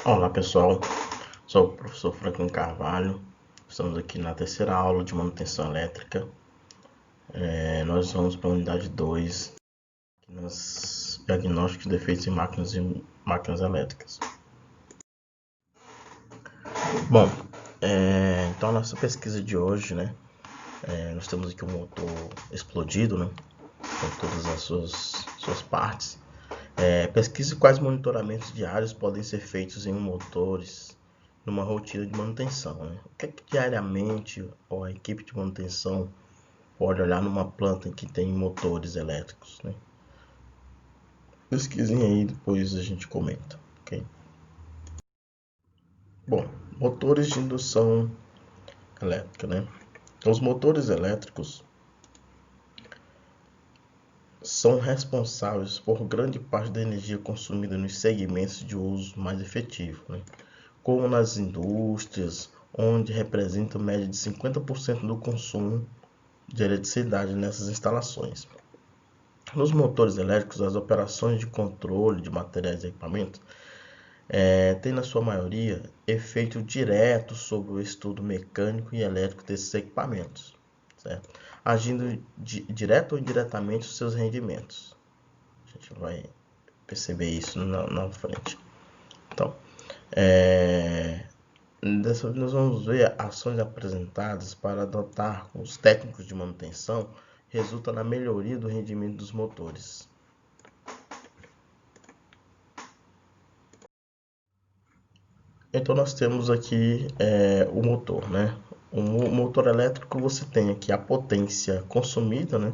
Olá pessoal, sou o professor Franklin Carvalho, estamos aqui na terceira aula de manutenção elétrica. Nós vamos para a unidade 2, nos diagnósticos de defeitos em máquinas elétricas. Bom, então a nossa pesquisa de hoje, nós temos aqui um motor explodido, com todas as suas partes. Pesquise quais monitoramentos diários podem ser feitos em motores numa rotina de manutenção. O que é que diariamente a equipe de manutenção pode olhar numa planta que tem motores elétricos? Pesquisem aí, depois a gente comenta. Okay? Bom, motores de indução elétrica. Então, os motores elétricos são responsáveis por grande parte da energia consumida nos segmentos de uso mais efetivo, como nas indústrias, onde representam média de 50% do consumo de eletricidade nessas instalações. Nos motores elétricos, as operações de controle de materiais e equipamentos têm, na sua maioria, efeito direto sobre o estudo mecânico e elétrico desses equipamentos, certo? Agindo direto ou indiretamente os seus rendimentos. A gente vai perceber isso na frente. Então, dessa vez nós vamos ver ações apresentadas para adotar os técnicos de manutenção resulta na melhoria do rendimento dos motores. Então nós temos aqui o motor, O motor elétrico, você tem aqui a potência consumida,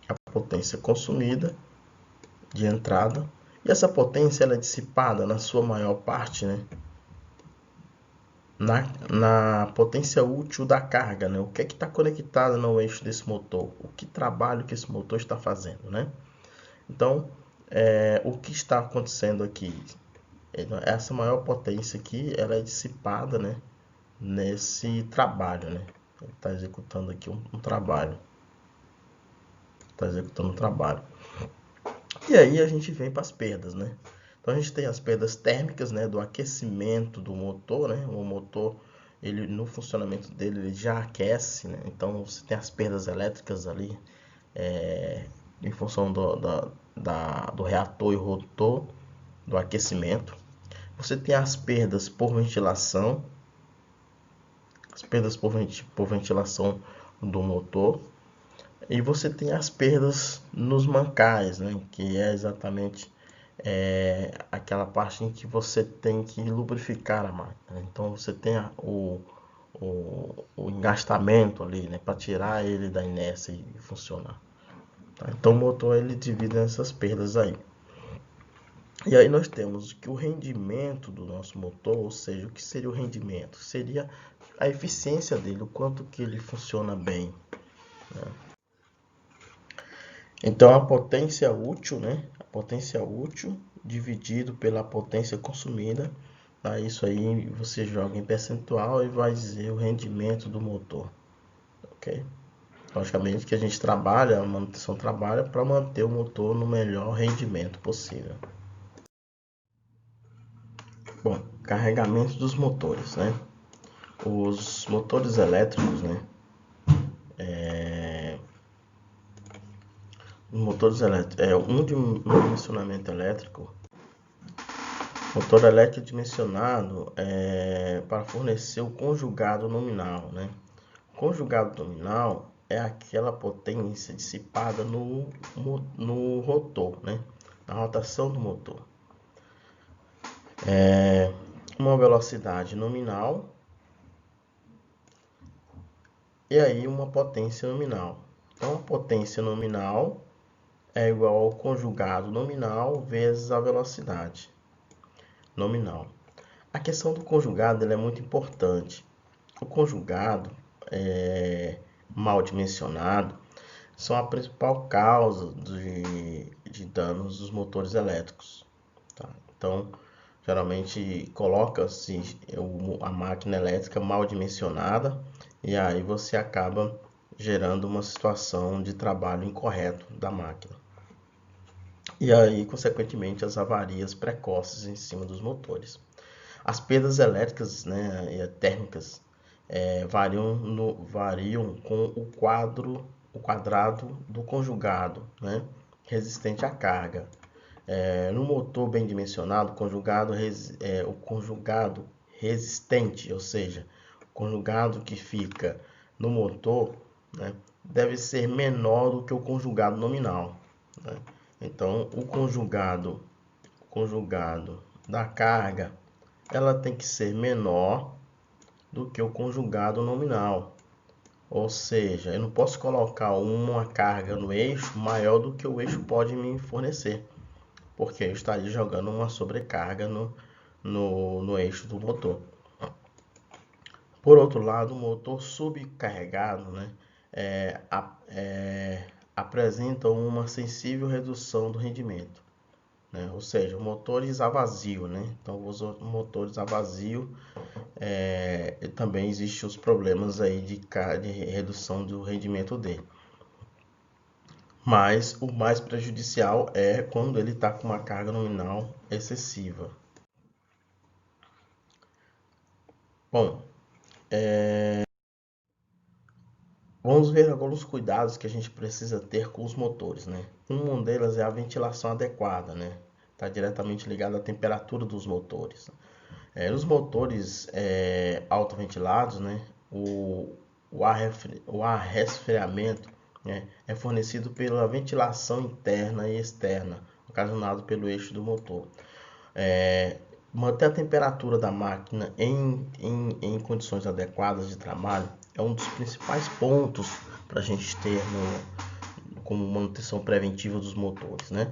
A potência consumida de entrada. E essa potência ela é dissipada na sua maior parte, na potência útil da carga, O que é que está conectado no eixo desse motor? O que trabalho que esse motor está fazendo, Então, o que está acontecendo aqui? Essa maior potência aqui, ela é dissipada, nesse trabalho, Ele está executando aqui um trabalho. Está executando um trabalho. E aí a gente vem para as perdas, Então a gente tem as perdas térmicas, do aquecimento do motor, O motor, ele no funcionamento dele, ele já aquece, Então você tem as perdas elétricas ali, em função do reator e rotor, do aquecimento. Você tem as perdas por ventilação, por ventilação do motor. E você tem as perdas nos mancais, que é exatamente aquela parte em que você tem que lubrificar a máquina. Então você tem o engastamento ali, para tirar ele da inércia e funcionar. Então o motor ele divide nessas perdas aí. E aí nós temos que o rendimento do nosso motor, ou seja, o que seria o rendimento? Seria a eficiência dele, o quanto que ele funciona bem. Então a potência útil, A potência útil dividido pela potência consumida, isso aí você joga em percentual e vai dizer o rendimento do motor, ok? Logicamente que a gente trabalha, a manutenção trabalha para manter o motor no melhor rendimento possível. Bom, carregamento dos motores, Os motores elétricos, Os motores elétricos, um dimensionamento elétrico. Motor elétrico dimensionado para fornecer o conjugado nominal, O conjugado nominal é aquela potência dissipada no rotor, na rotação do motor. Uma velocidade nominal e aí uma potência nominal. Então, a potência nominal é igual ao conjugado nominal vezes a velocidade nominal. A questão do conjugado é muito importante. O conjugado mal dimensionado são a principal causa de danos dos motores elétricos. Então, geralmente coloca-se a máquina elétrica mal dimensionada e aí você acaba gerando uma situação de trabalho incorreto da máquina. E aí, consequentemente, as avarias precoces em cima dos motores. As perdas elétricas, né, e térmicas variam com o quadrado do conjugado, né, resistente à carga. No motor bem dimensionado, o conjugado resistente, ou seja, o conjugado que fica no motor, né, deve ser menor do que o conjugado nominal, né? Então, o conjugado da carga, ela tem que ser menor do que o conjugado nominal. Ou seja, eu não posso colocar uma carga no eixo maior do que o eixo pode me fornecer, porque eu estaria jogando uma sobrecarga no eixo do motor. Por outro lado, o motor subcarregado, né, apresenta uma sensível redução do rendimento, né? Ou seja, motores a vazio, né? Então, os motores a vazio também existem os problemas aí de redução do rendimento dele. Mas o mais prejudicial é quando ele está com uma carga nominal excessiva. Bom, vamos ver agora os cuidados que a gente precisa ter com os motores, né? Uma delas é a ventilação adequada, né? Está diretamente ligado à temperatura dos motores. Os motores autoventilados, né? O ar resfriamento, né, é fornecido pela ventilação interna e externa, ocasionado pelo eixo do motor. Manter a temperatura da máquina em condições adequadas de trabalho é um dos principais pontos para a gente ter como manutenção preventiva dos motores, né?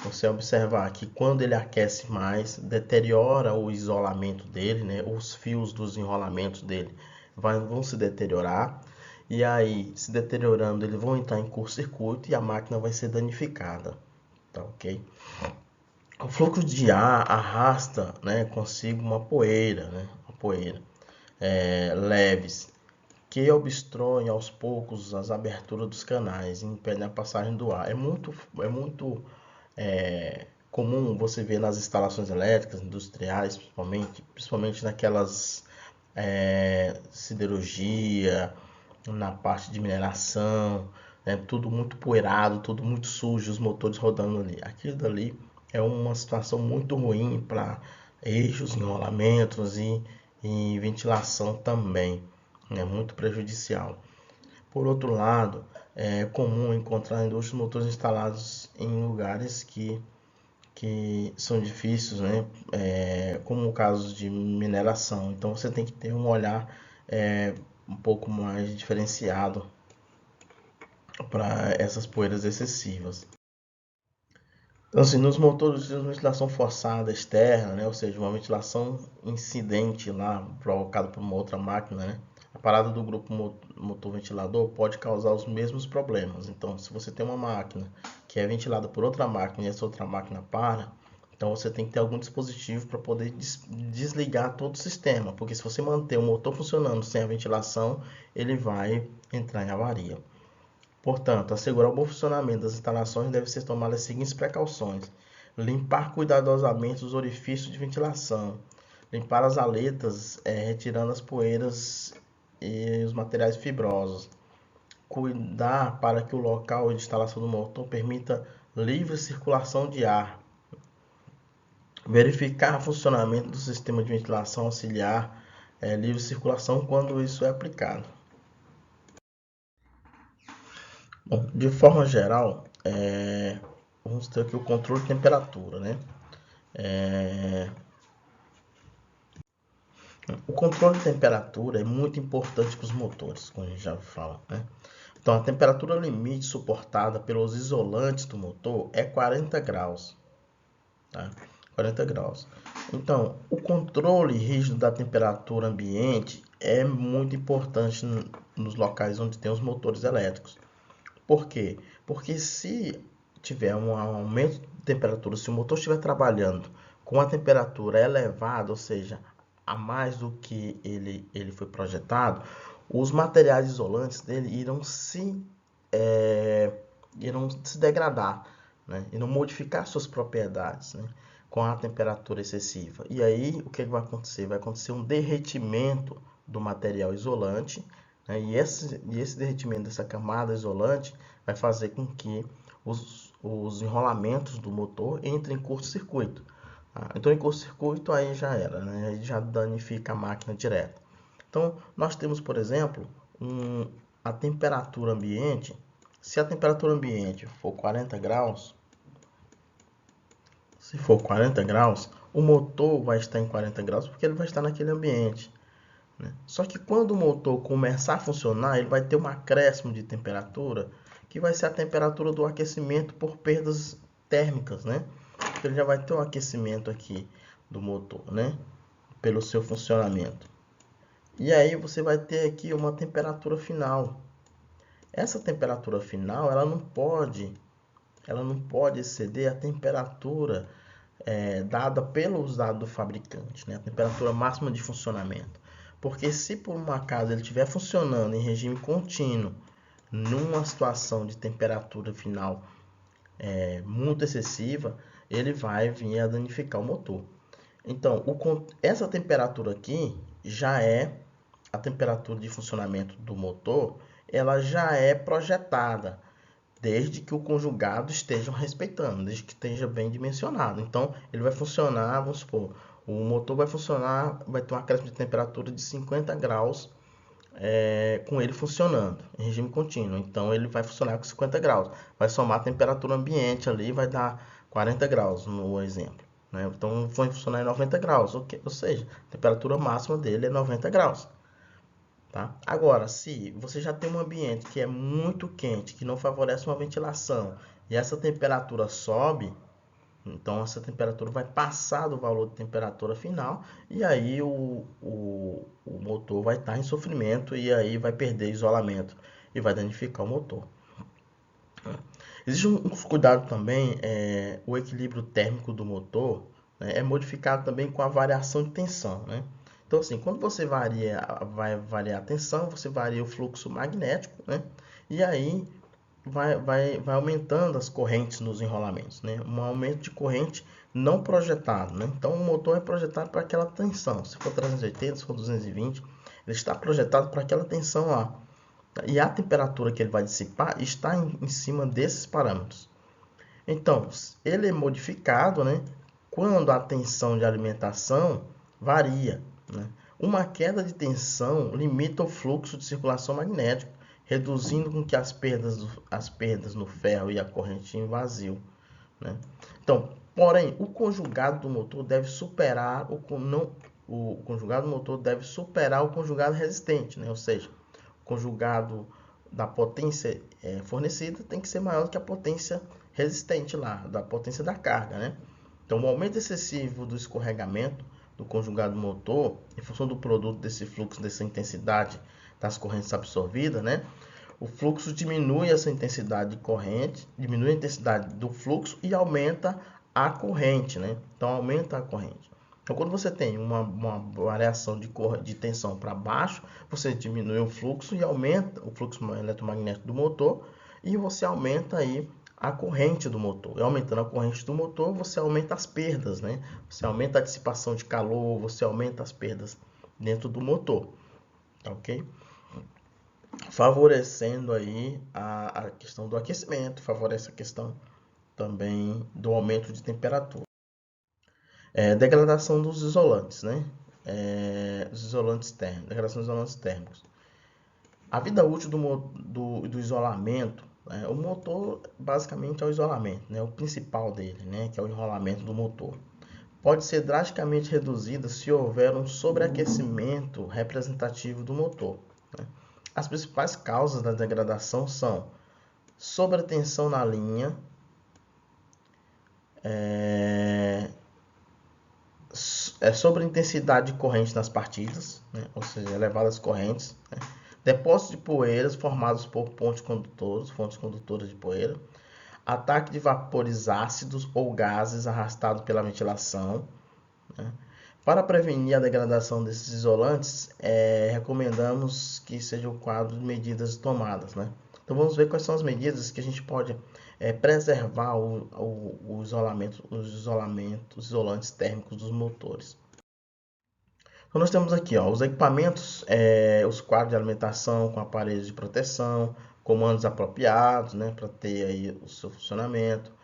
Você observar que quando ele aquece mais, deteriora o isolamento dele, né? Os fios dos enrolamentos dele vão se deteriorar, e aí, se deteriorando, eles vão entrar em curto-circuito e a máquina vai ser danificada, tá ok? O fluxo de ar arrasta, né, consigo uma poeira leves, que obstruem aos poucos as aberturas dos canais e impedem a passagem do ar. É muito comum você ver nas instalações elétricas, industriais, principalmente naquelas siderurgia, na parte de mineração, né, tudo muito poeirado, tudo muito sujo, os motores rodando ali. Aquilo dali é uma situação muito ruim para eixos, enrolamentos e ventilação também, é muito prejudicial. Por outro lado, é comum encontrar indústrias de motores instalados em lugares que são difíceis, né? Como o caso de mineração. Então você tem que ter um olhar um pouco mais diferenciado para essas poeiras excessivas. Então, assim, nos motores de ventilação forçada externa, né, ou seja, uma ventilação incidente lá provocada por uma outra máquina, né, a parada do grupo motor-ventilador pode causar os mesmos problemas. Então, se você tem uma máquina que é ventilada por outra máquina e essa outra máquina para, então você tem que ter algum dispositivo para poder desligar todo o sistema, porque se você manter o motor funcionando sem a ventilação, ele vai entrar em avaria. Portanto, assegurar o bom funcionamento das instalações deve ser tomadas as seguintes precauções: limpar cuidadosamente os orifícios de ventilação, limpar as aletas, retirando as poeiras e os materiais fibrosos, cuidar para que o local de instalação do motor permita livre circulação de ar, verificar o funcionamento do sistema de ventilação auxiliar, livre circulação quando isso é aplicado. Bom, de forma geral, vamos ter aqui o controle de temperatura, né? O controle de temperatura é muito importante para os motores, como a gente já fala, né? Então, a temperatura limite suportada pelos isolantes do motor é 40 graus, tá? 40 graus. Então, o controle rígido da temperatura ambiente é muito importante nos locais onde tem os motores elétricos. Por quê? Porque se tiver um aumento de temperatura, se o motor estiver trabalhando com a temperatura elevada, ou seja, a mais do que ele foi projetado, os materiais isolantes dele irão se degradar, né? Irão modificar suas propriedades, né? Com a temperatura excessiva. E aí, o que vai acontecer? Vai acontecer um derretimento do material isolante, né? E esse derretimento dessa camada isolante vai fazer com que os enrolamentos do motor entrem em curto-circuito. Tá? Então, em curto-circuito, aí já era, né? Aí já danifica a máquina direto. Então, nós temos, por exemplo, a temperatura ambiente. Se a temperatura ambiente for 40 graus, se for 40 graus, o motor vai estar em 40 graus porque ele vai estar naquele ambiente, né? Só que quando o motor começar a funcionar, ele vai ter um acréscimo de temperatura, que vai ser a temperatura do aquecimento por perdas térmicas, né? Ele já vai ter um aquecimento aqui do motor, né? Pelo seu funcionamento. E aí você vai ter aqui uma temperatura final. Essa temperatura final, ela não pode exceder a temperatura dada pelo usado do fabricante, né? A temperatura máxima de funcionamento. Porque se por um acaso ele estiver funcionando em regime contínuo, numa situação de temperatura final muito excessiva, ele vai vir a danificar o motor. Então, essa temperatura aqui já é a temperatura de funcionamento do motor, ela já é projetada, desde que o conjugado esteja respeitando, desde que esteja bem dimensionado. Então, ele vai funcionar, vamos supor, o motor vai funcionar, vai ter um acréscimo de temperatura de 50 graus com ele funcionando em regime contínuo. Então, ele vai funcionar com 50 graus. Vai somar a temperatura ambiente ali, vai dar 40 graus no exemplo, né? Então, vai funcionar em 90 graus, ou seja, a temperatura máxima dele é 90 graus. Tá? Agora, se você já tem um ambiente que é muito quente, que não favorece uma ventilação, e essa temperatura sobe, então essa temperatura vai passar do valor de temperatura final, e aí o motor vai estar em sofrimento, e aí vai perder isolamento, e vai danificar o motor. Existe um cuidado também, o equilíbrio térmico do motor, né, é modificado também com a variação de tensão, né? Então, assim, quando você vai variar a tensão, você varia o fluxo magnético, né? E aí vai aumentando as correntes nos enrolamentos, né? Um aumento de corrente não projetado, né? Então, o motor é projetado para aquela tensão. Se for 380, se for 220, ele está projetado para aquela tensão lá. E a temperatura que ele vai dissipar está em cima desses parâmetros. Então, ele é modificado, né, quando a tensão de alimentação varia, né? Uma queda de tensão limita o fluxo de circulação magnética, reduzindo com que as perdas no ferro e a corrente em vazio, né? Então, porém, o conjugado do motor deve superar o conjugado do motor deve superar o conjugado resistente, né? Ou seja, o conjugado da potência fornecida tem que ser maior do que a potência resistente lá, da potência da carga, né? Então, o aumento excessivo do escorregamento do conjugado motor, em função do produto desse fluxo, dessa intensidade das correntes absorvidas, né? O fluxo diminui essa intensidade de corrente, diminui a intensidade do fluxo e aumenta a corrente, né? Então, aumenta a corrente. Então, quando você tem uma variação de tensão para baixo, você diminui o fluxo e aumenta o fluxo eletromagnético do motor e você aumenta aí a corrente do motor. E aumentando a corrente do motor, você aumenta as perdas, né? Você aumenta a dissipação de calor, você aumenta as perdas dentro do motor, ok? Favorecendo aí a questão do aquecimento, favorece a questão também do aumento de temperatura. Degradação dos isolantes, né? Os isolantes térmicos, degradação dos isolantes térmicos. A vida útil do isolamento, o motor basicamente é o isolamento, né? O principal dele, né? Que é o enrolamento do motor. Pode ser drasticamente reduzida se houver um sobreaquecimento representativo do motor, né? As principais causas da degradação são sobretensão na linha, sobreintensidade de corrente nas partidas, né? Ou seja, elevadas correntes, né? Depósito de poeiras formados por fontes condutoras de poeira, ataque de vapores ácidos ou gases arrastados pela ventilação, né? Para prevenir a degradação desses isolantes, recomendamos que seja o quadro de medidas tomadas, né? Então vamos ver quais são as medidas que a gente pode preservar os isolantes térmicos dos motores. Então nós temos aqui os equipamentos, os quadros de alimentação com aparelhos de proteção, comandos apropriados, né, para ter aí o seu funcionamento.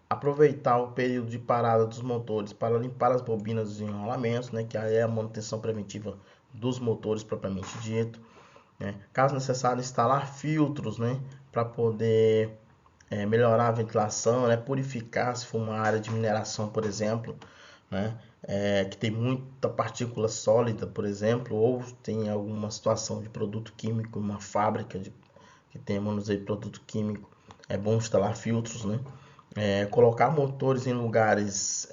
Aproveitar o período de parada dos motores para limpar as bobinas dos enrolamentos, né, que aí é a manutenção preventiva dos motores propriamente dito. Né. Caso necessário, instalar filtros, né, para poder melhorar a ventilação, né, purificar se for uma área de mineração, por exemplo, né, que tem muita partícula sólida, por exemplo, ou tem alguma situação de produto químico, uma fábrica que tem manuseio de produto químico, é bom instalar filtros, né? Colocar motores em lugares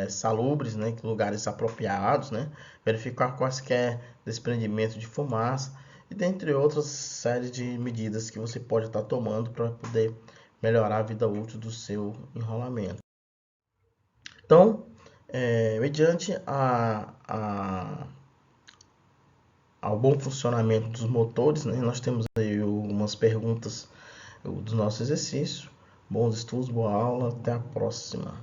salubres, né, lugares apropriados, né, verificar quaisquer desprendimento de fumaça e dentre outras séries de medidas que você pode estar tomando para poder melhorar a vida útil do seu enrolamento. Então, mediante ao bom funcionamento dos motores, né, nós temos aí algumas perguntas dos nossos exercícios. Bons estudos, boa aula, até a próxima.